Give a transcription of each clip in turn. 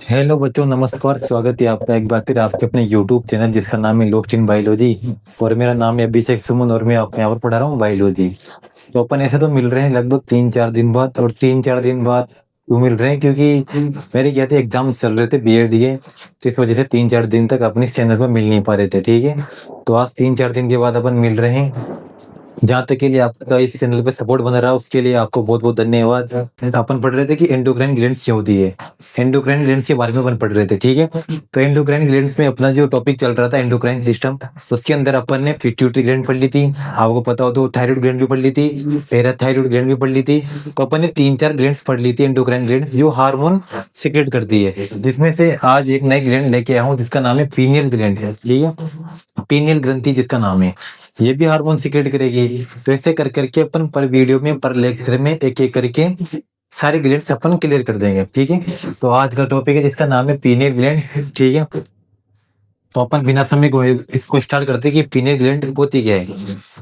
Hello बच्चों, नमस्कार। स्वागत है आपका एक बार फिर आपके अपने यूट्यूब चैनल जिसका नाम है लोस्ट इन बायोलॉजी। और मेरा नाम है अभिषेक सुमन और मैं आपको यहाँ पर पढ़ा रहा हूँ बायोलॉजी। तो अपन ऐसे तो मिल रहे हैं लगभग 3-4 दिन बाद, और 3-4 दिन बाद क्यों मिल रहे हैं? क्योंकि मेरे क्या थे, एग्जाम चल रहे थे बीएड के, तो इस वजह से 3-4 दिन तक अपने इस चैनल पर मिल नहीं पा रहे थे। ठीक है, तो आज 3-4 दिन के बाद अपन मिल रहे हैं। जहाँ तक के लिए आपका इस चैनल पे सपोर्ट बना रहा उसके लिए आपको बहुत बहुत धन्यवाद। अपन पढ़ रहे थे कि एंडोक्राइन ग्लैंड्स क्या होती है। एंडोक्राइन ग्लैंड्स के बारे में अपन पढ़ रहे थे। ठीक है, तो एंडोक्राइन ग्लैंड्स में अपना जो टॉपिक चल रहा था एंडोक्राइन सिस्टम, उसके अंदर अपन ने पिट्यूटरी ग्लैंड पढ़ ली थी, आपको पता हो तो थायराइड ग्लैंड भी पढ़ ली थी, पैराथायराइड ग्लैंड भी पढ़ ली थी। तो अपन ने 3-4 ग्लैंड्स पढ़ ली थी एंडोक्राइन ग्लैंड्स, जो हार्मोन सिक्रेट करती है। जिसमें से आज एक नई ग्लैंड लेके आया हूँ जिसका नाम है पीनियल ग्लैंड। ठीक है, पीनियल ग्रंथि जिसका नाम है, ये भी हार्मोन सिक्रेट करेगी। तो ऐसे कर करके अपन पर वीडियो में, पर लेक्चर में एक एक करके सारे ग्लैंड्स अपन क्लियर कर देंगे। ठीक है, तो आज का टॉपिक है जिसका नाम है पीनियल ग्लैंड। ठीक है, तो अपन बिना समय को इसको स्टार्ट करते हैं कि पीनियल ग्लैंड होती क्या है।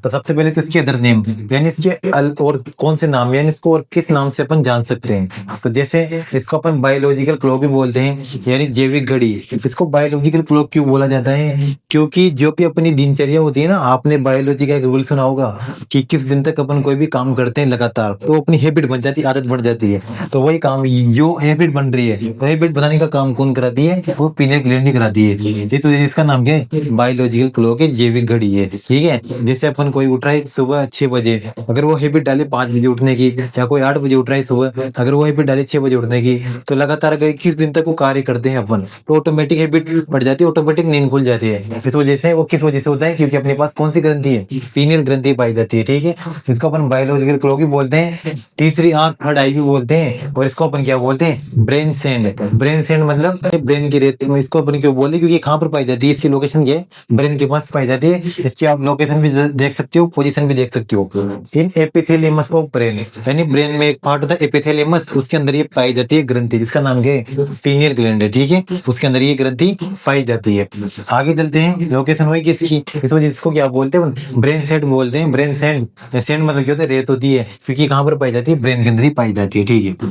तो सबसे पहले तो इसके अदर नेम, यानी इसके और कौन से नाम, यानी इसको और किस नाम से अपन जान सकते हैं। तो जैसे इसको अपन बायोलॉजिकल क्लॉक भी बोलते हैं, यानी जैविक घड़ी। इसको बायोलॉजिकल क्लॉक क्यों बोला जाता है? क्योंकि जो भी अपनी दिनचर्या होती है ना, आपने बायोलॉजी का एक रूल सुना होगा कि किस दिन तक अपन कोई भी काम करते हैं लगातार, तो अपनी हैबिट बन जाती है, आदत बन जाती है। तो वही काम, जो हैबिट बन रही है, तो हैबिट बनाने का काम कौन कराती है? वो पीनियल ग्लैंड ही कराती है। ये तो इसका नाम क्या है? बायोलॉजिकल क्लॉक है, जैविक घड़ी है। ठीक है, जैसे अपन कोई उठ रहा है सुबह 6 बजे, अगर वो हैबिट डाले 5 बजे उठने की, या कोई 8 बजे उठ रहा है सुबह, अगर वो हैबिट डाले 6 बजे उठने की, तो लगातार अगर 21 दिन तक वो कार्य करते हैं अपन, तो ऑटोमेटिक हैबिट बढ़ जाती है, ऑटोमेटिक नींद खुल जाती है। इस वजह से वो किस वजह से होता है? क्योंकि अपने पास कौन सी ग्रंथि है? पीनियल ग्रंथि पाई जाती है। ठीक है, इसको अपन बायोलॉजिकल क्लॉक भी बोलते हैं, तीसरी आंख, थर्ड आई भी बोलते हैं, और इसको अपन क्या बोलते हैं? Brain sand. ब्रेन सैंड मतलब ब्रेन की रेत। इसको अपन क्यों बोलते हैं? क्योंकि कहाँ पर पाई जाती है, इसकी लोकेशन क्या है? ब्रेन के पास पाई जाती है। इसकी आप लोकेशन भी देख सकते हो, पोजीशन भी देख सकते हो। इन एपिथेलियमस ऑफ ब्रेन, यानी ब्रेन में एक पार्ट होता है एपिथेलियमस, उसके अंदर ये पाई जाती है ग्रंथि जिसका नाम क्या है? पीनियल ग्लैंड है। ठीक है, उसके अंदर ये ग्रंथि पाई जाती है। आगे चलते हैं, लोकेशन हुई किसकी? इस वजह इसको क्या बोलते हैं? ब्रेन सेंड बोलते हैं। ब्रेन सेंड, सेंड मतलब क्या होता है? रेत होती है, क्योंकि कहाँ पर पाई जाती है? ब्रेन के अंदर ही पाई जाती है। ठीक है,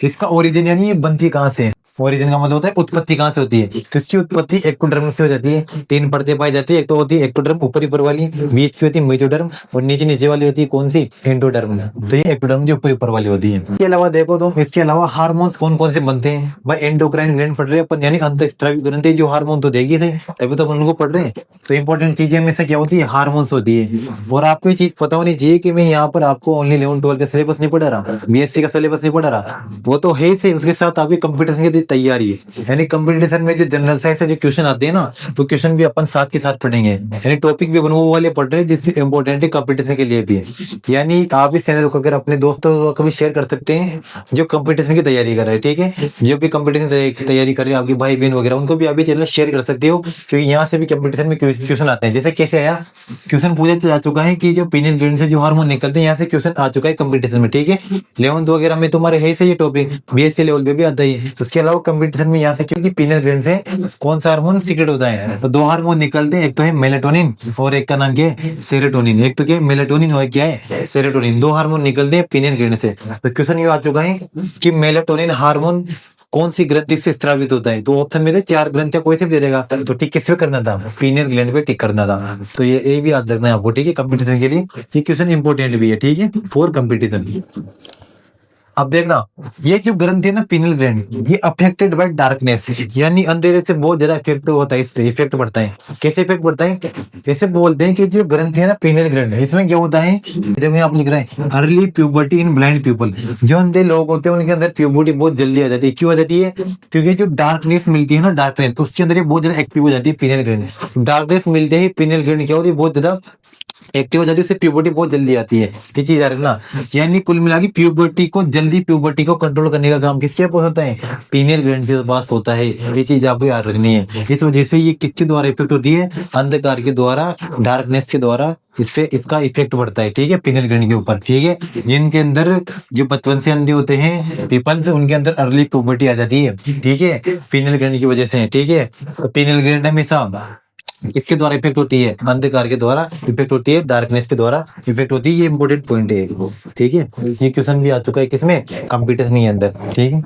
इसका ओरिजिन यानी ये बनती कहाँ से है? ओरिजिन का मतलब होता है उत्पत्ति कहाँ से होती है। तो इसकी उत्पत्ति एक्टोडर्म से हो जाती है। 3 परतें पाई जाती है, एक तो होती है एक्टोडर्म ऊपर वाली, बीच की होती है मेसोडर्म, और नीचे वाली होती है कौन सी? एंडोडर्म। तो ये एक्टोडर्म जो ऊपर वाली होती है। इसके अलावा देखो तो इसके अलावा हार्मोन्स कौन कौन से बनते हैं भाई? एंडोक्राइन ग्लैंड पढ़ रहे हैं अपन, यानी अंतःस्रावी ग्रंथि, जो हार्मोन तो देगी थे, तभी तो अपन उनको पढ़ रहे हैं। तो इंपॉर्टेंट चीजें में से क्या होती है? हार्मोन्स होती है। और आपको ये चीज पता होनी चाहिए कि मैं यहाँ पर आपको ओनली 11-12 का सिलेबस नहीं पढ़ा रहा, बीएससी का सिलेबस नहीं पढ़ा रहा, वो तो है ही, उसके साथ आपकी कंपटीशन की तैयारी है। यानी कंपटीशन में जो जनरल साइंस से जो क्वेश्चन आते हैं ना, तो क्वेश्चन भी अपन साथ के साथ पढ़ेंगे। यानी टॉपिक भी अपन वो वाले पढ़ रहे हैं जिससे इंपॉर्टेंट है कंपटीशन के लिए भी है। यानी आप इस चैनल को अगर अपने दोस्तों को भी शेयर कर सकते हैं जो कंपटीशन की तैयारी कर रहे हैं। ठीक है, जो भी कंपटीशन की तैयारी कर रहे हैं, आपके भाई बहन वगैरह, उनको भी अभी चैनल शेयर कर सकते हो, क्योंकि यहाँ से भी कंपटीशन में क्वेश्चन आते हैं। जैसे कैसे आया क्वेश्चन, पूछा जा चुका है कि जो पीनियल ग्लैंड से जो हार्मोन निकलते हैं, यहाँ से क्वेश्चन आ चुका है कंपटीशन में। ठीक है, 11th वगैरह में तुम्हारे है से ये टॉपिक, बीएससी लेवल पे भी आता है। उसके अलावा कंपटीशन में यहाँ से, क्योंकि पीनियल ग्लैंड से कौन सा हार्मोन सीक्रेट होता है? तो 2 हार्मोन निकलते हैं, एक तो है मेलेटोनिन और एक का नाम क्या है? सेरोटोनिन। एक तो क्या है? मेलेटोनिन और क्या है? सेरोटोनिन। 2 हार्मोन निकलते हैं पीनियल ग्लैंड से। तो क्वेश्चन ये आ चुका है कि मेलेटोनिन हार्मोन कौन सी ग्रंथि से स्रावित होता है? तो ऑप्शन में 4 ग्रंथियां कोई से भी दे देगा, तो टिक किस पे करना था? पीनियल ग्लैंड पे टिक करना था। तो ये भी याद रखना है आपको। ठीक है, कंपटीशन के लिए ये क्वेश्चन इंपॉर्टेंट भी है। ठीक है, फॉर कंपटीशन। अब देखना, ये जो ग्रंथि है ना पीनियल ग्लैंड, ये अफेक्टेड बाय डार्कनेस, यानी अंधेरे से बहुत ज्यादा इफेक्ट होता है, इस पे इफेक्ट पड़ता है। कैसे इफेक्ट पड़ता है? कैसे बोलते हैं कि जो ग्रंथि है ना पीनियल ग्लैंड, इसमें क्या होता है? देखो यहाँ आप लिख रहे हैं अर्ली प्यूबर्टी इन ब्लाइंड पीपल। जो अंधे लोग होते हैं उनके अंदर प्यूबर्टी बहुत जल्दी आ जाती है। क्यों आ जाती है? क्योंकि जो डार्कनेस मिलती है ना, डार्कनेस, उसके अंदर ये बहुत ज्यादा एक्टिव हो जाती है पीनियल ग्लैंड। डार्कनेस मिलते ही पीनियल ग्लैंड क्या होती है? बहुत ज्यादा एक्टिव हो जाती है, उससे प्यूबर्टी बहुत जल्दी आती है। ये चीज आ रही है ना, यानी कुल मिला के प्यूबर्टी को कंट्रोल करने का काम किसके पास होता है? पीनियल ग्लैंड के पास होता है। ये चीज आपको याद रखनी है। इस वजह से ये किसके द्वारा इफेक्ट होती है? अंधकार के द्वारा, डार्कनेस के द्वारा इससे इसका इफेक्ट पड़ता है। ठीक है, पीनियल ग्लैंड के ऊपर। ठीक है, जिनके अंदर जो बचपन से अंधे होते हैं पीपल्स, उनके अंदर अर्ली प्यूबर्टी आ जाती है। ठीक है, पीनियल ग्लैंड की वजह से। ठीक है, तो पीनियल ग्लैंड हमेशा किसके द्वारा इफेक्ट होती है? अंधकार के द्वारा इफेक्ट होती है, डार्कनेस के द्वारा इफेक्ट होती है। ये इंपॉर्टेंट पॉइंट है। ठीक है, ये क्वेश्चन भी आ चुका है किसमें? कंप्यूटर नहीं अंदर। ठीक है,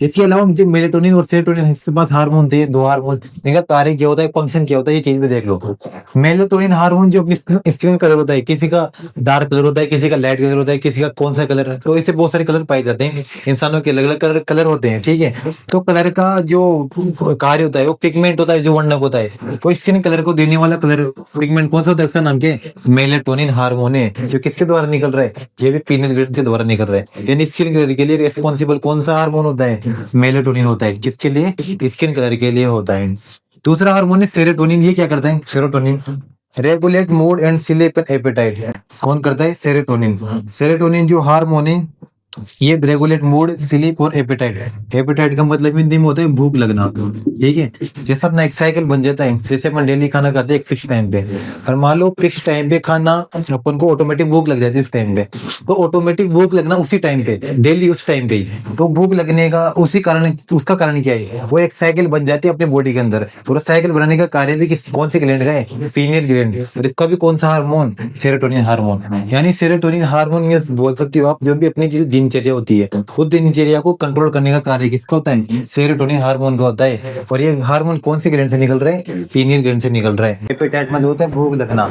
इसके अलावा मुझे मेलेटोनिन और सेरोटोनिन, इसके पास हार्मोन थे, दो हार्मोन, इनका कार्य क्या होता है, फंक्शन क्या होता है, ये चीज भी देख लो। मेलेटोनिन हार्मोन जो अपनी स्किन कलर होता है, किसी का डार्क कलर होता है, किसी का लाइट कलर होता है, किसी का कौन सा कलर है, तो इससे बहुत सारे कलर पाए जाते हैं। इंसानों के अलग अलग कलर कलर होते हैं, ठीक है। तो कलर का जो कार्य होता है, वो पिगमेंट होता है, जो वर्णक होता है, तो स्किन कलर को देने वाला कलर पिगमेंट कौन सा होता है, उसका नाम क्या है, मेलेटोनिन हार्मोन है, जो किसके द्वारा निकल रहा है, ये भी पीनल ग्लैंड के द्वारा निकल रहा है। यानी स्किन कलर के लिए रेस्पॉन्सिबल कौन सा हार्मोन होता है, मेलेटोनिन होता है, किसके लिए, स्किन कलर के लिए होता है। दूसरा हार्मोन है सेरोटोनिन, ये क्या करता है, serotonin regulate mood and sleep and appetite. कौन करता है, सेरोटोनिन। सेरोटोनिन जो हार्मोन है, ये रेगुलेट मूड, स्लीप और एपेटाइट। एपेटाइट का मतलब हिंदी में होता है भूख लगना, ठीक है। जैसे अपना एक साइकिल बन जाता है, जैसे अपन डेली खाना खाते हैं एक फिक्स टाइम पे, और मान लो फिक्स टाइम पे खाना अपन को ऑटोमेटिक भूख लग जाती है उस टाइम पे, तो ऑटोमेटिक भूख लगना उसी टाइम पे, डेली उस टाइम पे ही, तो भूख लगने का उसी कारण, उसका कारण क्या है, वो एक साइकिल बन जाती है अपने बॉडी के अंदर। पूरा साइकिल बनाने का कार्य भी कौन सी ग्लैंड का है, फीमेल ग्लैंड, और इसका भी कौन सा हार्मोन, सेरोटोनिन हार्मोन। यानी सेरोटोनिन हार्मोन ये बोल सकते हो आप, जो भी अपनी दिनचर्या होती है, खुद दिनचर्या को कंट्रोल करने का कार्य किसका होता है, सेरोटोनिन हार्मोन का होता है। और ये हार्मोन कौन सी ग्लैंड से निकल रहा है, फीमेल ग्लैंड से निकल रहा है। एपेटाइट मतलब होता है भूख लगना,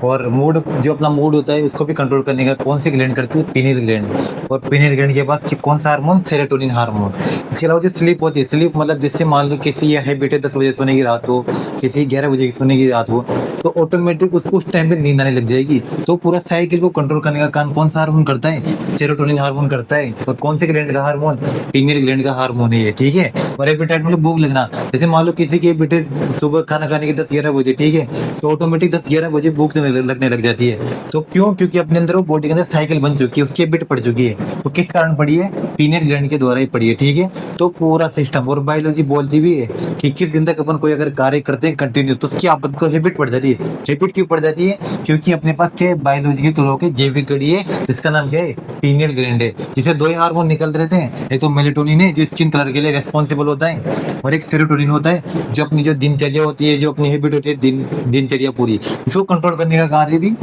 और मूड, जो अपना मूड होता है उसको भी कंट्रोल करने का कौन सी ग्लैंड करती है, पीनियल ग्लैंड। और पीनियल ग्लैंड के पास कौन सा हार्मोन, सेरोटोनिन हार्मोन। इसके अलावा जो स्लीप होती है, स्लीप मतलब जिससे मान लो किसी ये हैबिट है 10 बजे सोने की रात हो, किसी 11 बजे सोने की रात हो, तो ऑटोमेटिक उसको उस टाइम पे नींद आने लग जाएगी। तो पूरा साइकिल को कंट्रोल करने का काम कौन सा हार्मोन करता है, सेरोटोनिन हार्मोन करता है। और कौन से ग्लैंड का हार्मोन, पीनियल ग्लैंड का हार्मोन है ये, ठीक है। और एपेटाइट मतलब भूख लगना, जैसे मान लो किसी के बेटे सुबह खाना खाने के 10-11 बजे, ठीक है, तो ऑटोमेटिक 10-11 बजे भूख लगने लग जाती है। तो क्यों, क्योंकि अपने अंदर वो बॉडी के अंदर साइकिल बन चुकी है, उसकी हैबिट पड़ चुकी है। तो किस कारण पड़ी है, पीनियल ग्लैंड के द्वारा ही पड़ी है, ठीक है। तो पूरा सिस्टम, और बायोलॉजी बोलती भी है कि किस दिन तक अपन कोई अगर कार्य करते हैं कंटिन्यू, तो उसकी अपन को हैबिट पड़ जाती है। हैबिट क्यों पड़ जाती है, क्योंकि अपने पास क्या बायोलॉजी के तौर के जैविक कड़ी है, जिसका नाम क्या है, पीनियल ग्लैंड है, जिसे दो ही हार्मोन निकल रहे थे। एक तो मेलेटोनिन है जो स्किन कलर के लिए रेस्पॉन्सिबल होता है, और एक सेरोटोनिन होता है जो अपनी जो दिनचर्या होती है, जो अपनी हैबिट होती है दिनचर्या पूरी, इसको कंट्रोल करने का कार्य भी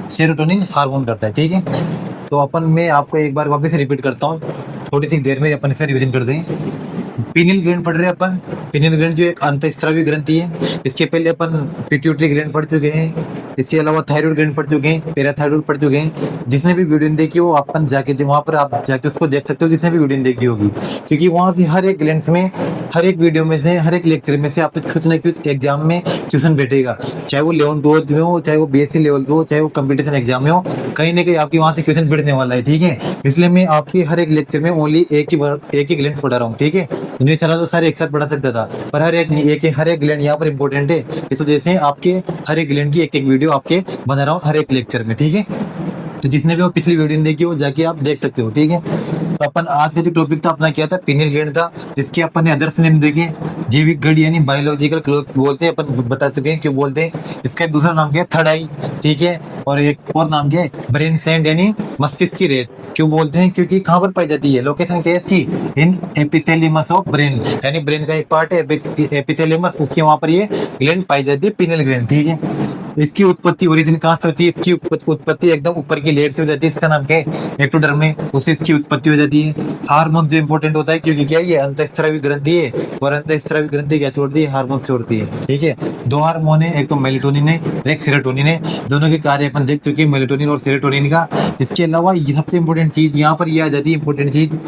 सेरोटोनिन हार्मोन करता है, ठीक है। तो अपन, मैं आपको एक बार वापस रिपीट करता हूँ, थोड़ी सी देर में अपन इसका रिवीजन कर दें। पीनियल ग्लैंड पढ़ रहे हैं अपन। पीनियल ग्लैंड जो एक अंतःस्रावी ग्रंथि है, इसके पहले अपन पिट्यूटरी ग्लैंड पढ़ चुके हैं, इसके अलावा थायराइड ग्लैंड पढ़ चुके हैं, पैराथायराइड पढ़ चुके हैं। जिसने भी वीडियो देखी हो अपन जाके वहां पर आप जाके उसको देख सकते हो, जिसने भी वीडियो देखी होगी, क्योंकि वहां से हर एक ग्लैंड में, हर एक वीडियो में से, हर एक लेक्चर में से आपको कुछ ना कुछ एग्जाम में क्वेश्चन बैठेगा, चाहे वो लेवल 12 में हो, चाहे वो बीएससी लेवल पे हो, चाहे वो कंपटीशन एग्जाम में हो, कहीं ना कहीं आपकी वहां से क्वेश्चन बैठने वाला है, ठीक है। इसलिए मैं आपकी हर एक लेक्चर में ओनली एक ही ग्लैंड पढ़ा रहा हूँ, ठीक है। इनमें चला तो सारे एक साथ पढ़ा सकता था, पर हर एक ग्लैंड यहाँ पर इंपॉर्टेंट है, इस वजह से आपके हर एक ग्लैंड की एक एक वीडियो आपके बना रहा हूँ हर एक लेक्चर में, ठीक है। तो जिसने भी वो पिछली वीडियो देखी वो जाके आप देख सकते हो, ठीक है। तो अपन आज का जो टॉपिक था अपना क्या था, पीनियल ग्लैंड था, जिसके अपन ने अदर्स नेम देखे, जैविक गढ़ यानी बायोलॉजिकल क्लॉक बोलते हैं, अपन बता चुके हैं क्यों बोलते हैं। इसका दूसरा नाम क्या है, थर्ड आई, ठीक है। और एक और नाम क्या है, ब्रेन सैंड यानी मस्तिष्क की रेत। क्यों बोलते हैं, क्योंकि कहाँ पर पाई जाती है, लोकेशन क्या है इसकी, इन एपिथेलियमस ऑफ ब्रेन, यानी ब्रेन का एक पार्ट है एपिथेलियमस, उसके वहां पर ये ग्लैंड पाई जाती है, पीनियल ग्लैंड, ठीक है। इसकी उत्पत्ति ओरिजिन कहाँ से होती है, इसकी उत्पत्ति एकदम ऊपर की लेयर से हो जाती है, इसका नाम क्या है, एक्टोडर्म में, उससे इसकी उत्पत्ति हो जाती है। हार्मोन जो इंपॉर्टेंट होता है, क्योंकि क्या है, ये अंतःस्रावी ग्रंथि है, और अंतःस्रावी ग्रंथि क्या छोड़ती है, हार्मोन छोड़ती है, ठीक है। दो हार्मोन है, एक तो मेलेटोनिन है, एक सेरोटोनिन है, दोनों के कार्य अपन देख चुके हैं, मेलेटोनिन और सेरोटोनिन का। इसके अलावा ये सबसे इंपॉर्टेंट चीज यहाँ पर ये आ जाती है, इंपॉर्टेंट चीज,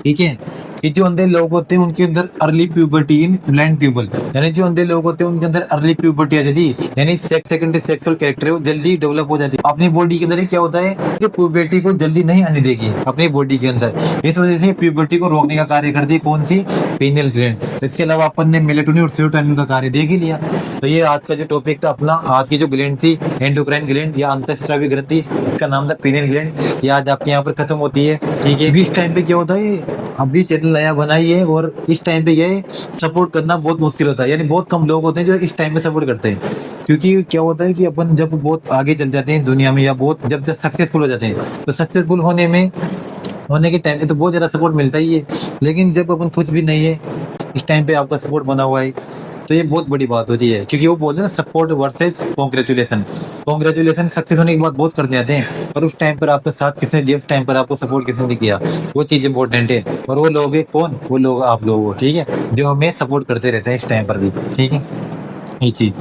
ठीक है, कि जो अंधे लोग होते हैं उनके अंदर अर्ली प्यूबर्टी इन ब्लाइंड पीपल, यानी जो अंधे लोग होते हैं उनके अंदर अर्ली प्यूबर्टी आ जाती है, यानी सेकेंडरी सेक्सुअल कैरेक्टर है वो जल्दी डेवलप हो जाती है। अपनी बॉडी के अंदर क्या होता है कि प्यूबर्टी को जल्दी नहीं आने देगी अपनी बॉडी के अंदर, इस वजह से प्यूबर्टी को रोकने का कार्य करती है कौन सी, पीनियल ग्लैंड। इसके अलावा अपन ने मेलेटोनिन और सेरोटोनिन का कार्य देख ही लिया। तो ये आज का जो टॉपिक था अपना, आज की जो ग्लैंड थी एंडोक्राइन ग्लैंड या अंतःस्रावी ग्रंथि, इसका नाम था पीनियल ग्लैंड, ये आज आपके यहाँ पर खत्म होती है, ठीक है। इस टाइम पे क्या होता है, अभी चैनल नया बनाई है, और इस टाइम पे ये सपोर्ट करना बहुत मुश्किल होता है, यानी बहुत कम लोग होते हैं जो इस टाइम पे सपोर्ट करते हैं। क्योंकि क्या होता है कि अपन जब बहुत आगे चल जाते हैं दुनिया में, या बहुत जब सक्सेसफुल हो जाते हैं, तो सक्सेसफुल होने के टाइम पे तो बहुत ज्यादा सपोर्ट मिलता ही है। लेकिन जब अपन कुछ भी नहीं है, इस टाइम पे आपका सपोर्ट बना हुआ है, तो ये बहुत बड़ी बात होती है, क्योंकि वो बोलते हैं ना support versus congratulation. Congratulation success होने के बाद बहुत करते आते हैं, पर उस टाइम पर आपका साथ किसने दिया, उस टाइम पर आपको सपोर्ट किसने नहीं किया, वो चीज इंपॉर्टेंट है। और वो लोग है कौन, वो लोग आप लोग हो, ठीक है, जो हमें सपोर्ट करते रहते हैं इस टाइम पर भी, ठीक है, ये चीज।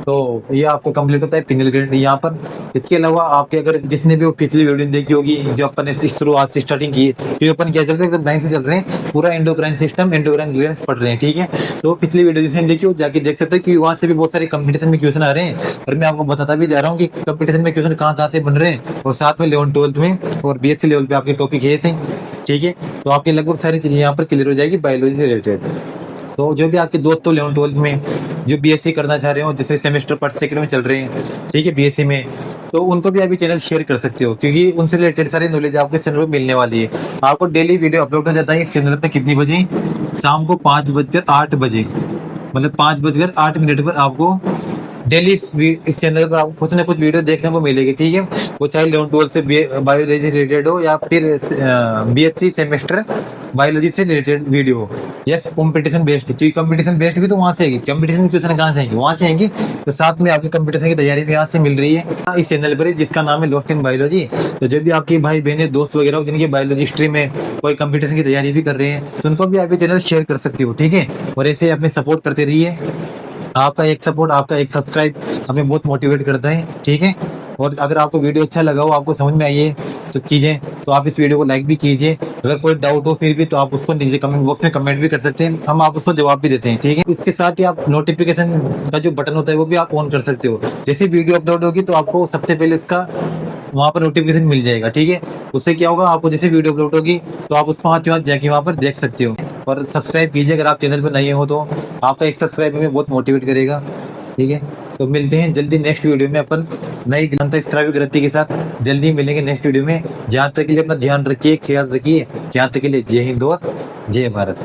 तो ये आपको कंप्लीट होता है पिनल ग्रेड यहाँ पर। इसके अलावा आपके अगर जिसने भी वो पिछली वीडियो देखी होगी जो अपन ने शुरुआत से स्टार्टिंग की, क्योंकि अपन क्या चल रहे हैं एकदम लाइन से चल रहे हैं, पूरा एंडोक्राइन सिस्टम एंडोक्राइन ग्लैंड्स पढ़ रहे हैं, ठीक है। तो पिछली वीडियो जिसने देखी हो जाके देख सकते हैं कि वहां से भी बहुत सारे कंपटीशन में क्वेश्चन आ रहे हैं, और मैं आपको बताता भी जा रहा हूँ कि कंपटीशन में क्वेश्चन कहाँ कहाँ से बन रहे हैं, और साथ में 11th-12th में और बीएससी लेवल पे आपके टॉपिक है सही, ठीक है। तो आपकी लगभग सारी चीजें यहाँ पर क्लियर हो जाएगी बायोलॉजी से रिलेटेड। तो जो भी आपके दोस्त हो 11th-12th में जो बीएससी करना चाह रहे हो, जैसे सेमेस्टर फर्स्ट सेकंड में चल रहे हैं, ठीक है, बीएससी में, तो उनको भी अभी चैनल शेयर कर सकते हो, क्योंकि उनसे रिलेटेड सारी नॉलेज आपके चैनल पे मिलने वाली है। आपको डेली वीडियो अपलोड हो जाता है इस चैनल पे कितनी बजे, शाम को 5:08 मतलब 5:08 पर आपको डेली इस चैनल पर आपको कुछ ना कुछ वीडियो देखने को मिलेगी, ठीक है। वो चाहे 11th-12th से बायोलॉजी से रिलेटेड हो या फिर बीएससी सेमेस्टर बायोलॉजी से रिलेटेड वीडियो हो, यस कंपटीशन बेस्ड, क्योंकि कंपटीशन बेस्ड भी तो वहां से आएगी, कंपटीशन की क्वेश्चन कहाँ से आएंगे, वहां से आएंगे। तो साथ में आपकी कंपटीशन की तैयारी भी यहाँ से मिल रही है इस चैनल पर, जिसका नाम है लॉस्ट इन बायोलॉजी। तो जो भी आपके भाई बहने दोस्त वगैरह हो जिनकी बायोलॉजी स्ट्रीम में कोई कंपटीशन की तैयारी भी कर रहे हैं, तो उनको भी आप ये चैनल शेयर कर सकते हो, ठीक है। और ऐसे अपने सपोर्ट करते रहिए, आपका एक सपोर्ट आपका एक सब्सक्राइब हमें बहुत मोटिवेट करता है, ठीक है। और अगर आपको वीडियो अच्छा लगा हो, आपको समझ में आई है तो चीजें, तो आप इस वीडियो को लाइक भी कीजिए। अगर कोई डाउट हो फिर भी तो आप उसको नीचे कमेंट बॉक्स में कमेंट भी कर सकते हैं, हम आप उसको जवाब भी देते हैं, ठीक है। इसके साथ ही आप नोटिफिकेशन का जो बटन होता है वो भी आप ऑन कर सकते हो, जैसे वीडियो अपलोड होगी तो आपको सबसे पहले इसका वहां पर नोटिफिकेशन मिल जाएगा, ठीक है। उससे क्या होगा, आपको जैसे वीडियो अपलोड होगी तो आप उसको हाथ जाके वहां पर देख सकते हो। और सब्सक्राइब कीजिए अगर आप चैनल पर नए हो, तो आपका एक सब्सक्राइब हमें बहुत मोटिवेट करेगा, ठीक है। तो मिलते हैं जल्दी नेक्स्ट वीडियो में, अपन नई ज्ञानता इस तरह की गलती के साथ जल्दी मिलेंगे नेक्स्ट वीडियो में। जहाँ तक के लिए अपना ध्यान रखिए, ख्याल रखिए, जहाँ तक के लिए जय हिंद और जय भारत।